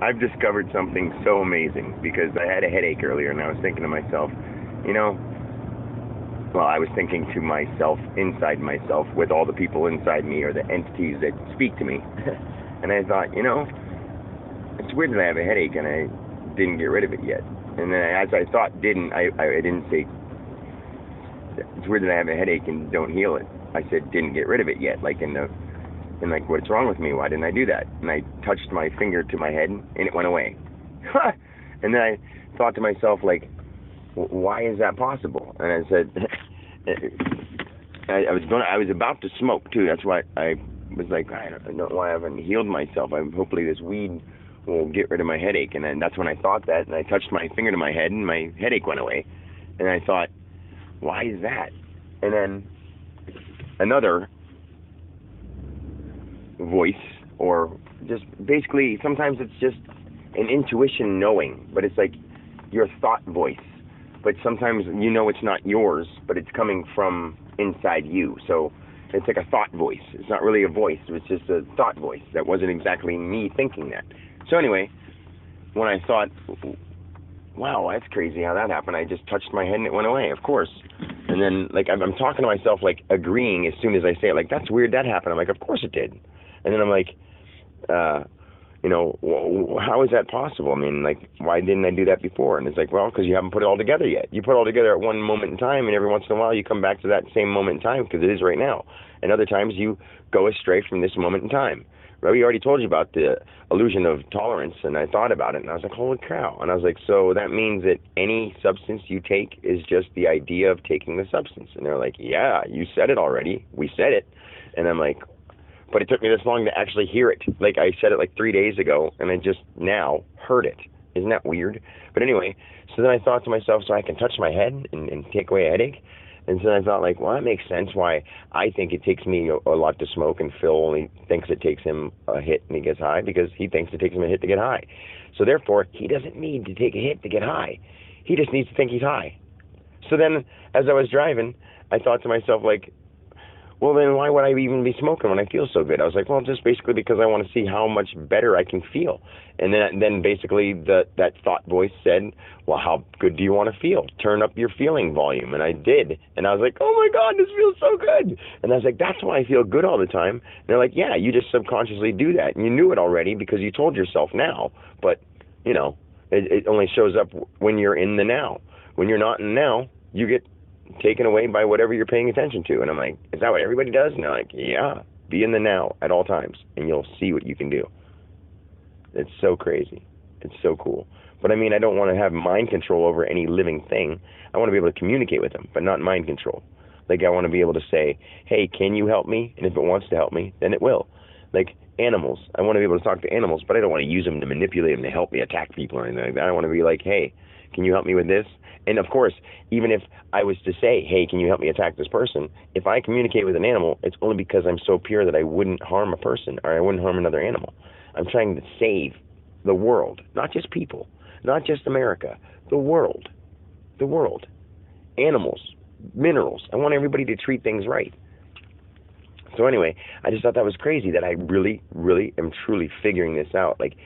I've discovered something so amazing because I had a headache earlier and I was thinking to myself, you know, well, I was thinking to myself, inside myself, with all the people inside me or the entities that speak to me. And I thought, it's weird that I have a headache and I didn't get rid of it yet. And then as I thought I didn't say, it's weird that I have a headache and don't heal it. I said, didn't get rid of it yet, and like, what's wrong with me? Why didn't I do that? And I touched my finger to my head and it went away. And then I thought to myself, like, why is that possible? And I said, I was about to smoke too. That's why I was like, I don't know why I haven't healed myself. Hopefully this weed will get rid of my headache. And then that's when I thought that, and I touched my finger to my head and my headache went away. And I thought, why is that? And then another voice, or just basically sometimes it's just an intuition knowing, but it's like your thought voice. But sometimes it's not yours, but it's coming from inside you. So it's like a thought voice. It's not really a voice. It's just a thought voice. That wasn't exactly me thinking that. So anyway, when I thought, wow, that's crazy how that happened, I just touched my head and it went away, of course. And then, like, I'm talking to myself, like, agreeing as soon as I say it, like, that's weird that happened. I'm like, of course it did. And then I'm like, how is that possible? I mean, like, why didn't I do that before? And it's like, well, because you haven't put it all together yet. You put it all together at one moment in time, and every once in a while you come back to that same moment in time because it is right now. And other times you go astray from this moment in time. Right? We already told you about the illusion of tolerance, and I thought about it, and I was like, holy cow. And I was like, so that means that any substance you take is just the idea of taking the substance. And they're like, yeah, you said it already. We said it. And I'm like, but it took me this long to actually hear it. Like, I said it like 3 days ago, and I just now heard it. Isn't that weird? But anyway, so then I thought to myself, so I can touch my head and take away a headache? And so I thought, like, well, that makes sense why I think it takes me a lot to smoke, and Phil only thinks it takes him a hit and he gets high because he thinks it takes him a hit to get high. So therefore, he doesn't need to take a hit to get high. He just needs to think he's high. So then, as I was driving, I thought to myself, like, well, then why would I even be smoking when I feel so good? I was like, well, just basically because I want to see how much better I can feel. And then basically that thought voice said, well, how good do you want to feel? Turn up your feeling volume. And I did. And I was like, oh, my God, this feels so good. And I was like, that's why I feel good all the time. And they're like, yeah, you just subconsciously do that. And you knew it already because you told yourself now. But, it only shows up when you're in the now. When you're not in the now, you get taken away by whatever you're paying attention to. And I'm like, is that what everybody does? And they're like, yeah, be in the now at all times, and you'll see what you can do. It's so crazy. It's so cool. But I mean, I don't want to have mind control over any living thing. I want to be able to communicate with them, but not mind control. Like, I want to be able to say, hey, can you help me? And if it wants to help me, then it will. Like animals, I want to be able to talk to animals, but I don't want to use them to manipulate them to help me attack people or anything like that. I want to be like, hey, can you help me with this? And of course, even if I was to say, hey, can you help me attack this person? If I communicate with an animal, it's only because I'm so pure that I wouldn't harm a person or I wouldn't harm another animal. I'm trying to save the world, not just people, not just America, the world, animals, minerals. I want everybody to treat things right. So anyway, I just thought that was crazy that I really, really am truly figuring this out, like,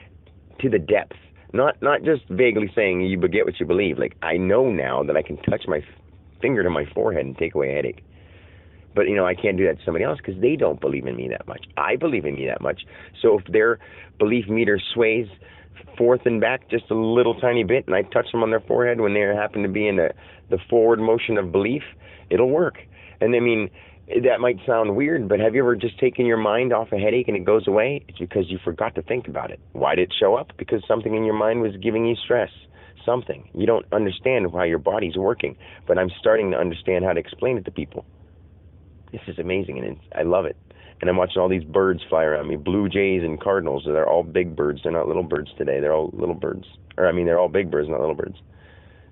to the depth. Not just vaguely saying you get what you believe. Like, I know now that I can touch my finger to my forehead and take away a headache. But, I can't do that to somebody else because they don't believe in me that much. I believe in me that much. So if their belief meter sways forth and back just a little tiny bit and I touch them on their forehead when they happen to be in the forward motion of belief, it'll work. And I mean, that might sound weird, but have you ever just taken your mind off a headache and it goes away? It's because you forgot to think about it. Why did it show up? Because something in your mind was giving you stress. Something. You don't understand how your body's working, but I'm starting to understand how to explain it to people. This is amazing, and I love it. And I'm watching all these birds fly around me, blue jays and cardinals. They're all big birds. They're not little birds today. They're all little birds. They're all big birds, not little birds.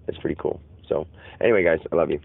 That's pretty cool. So anyway, guys, I love you.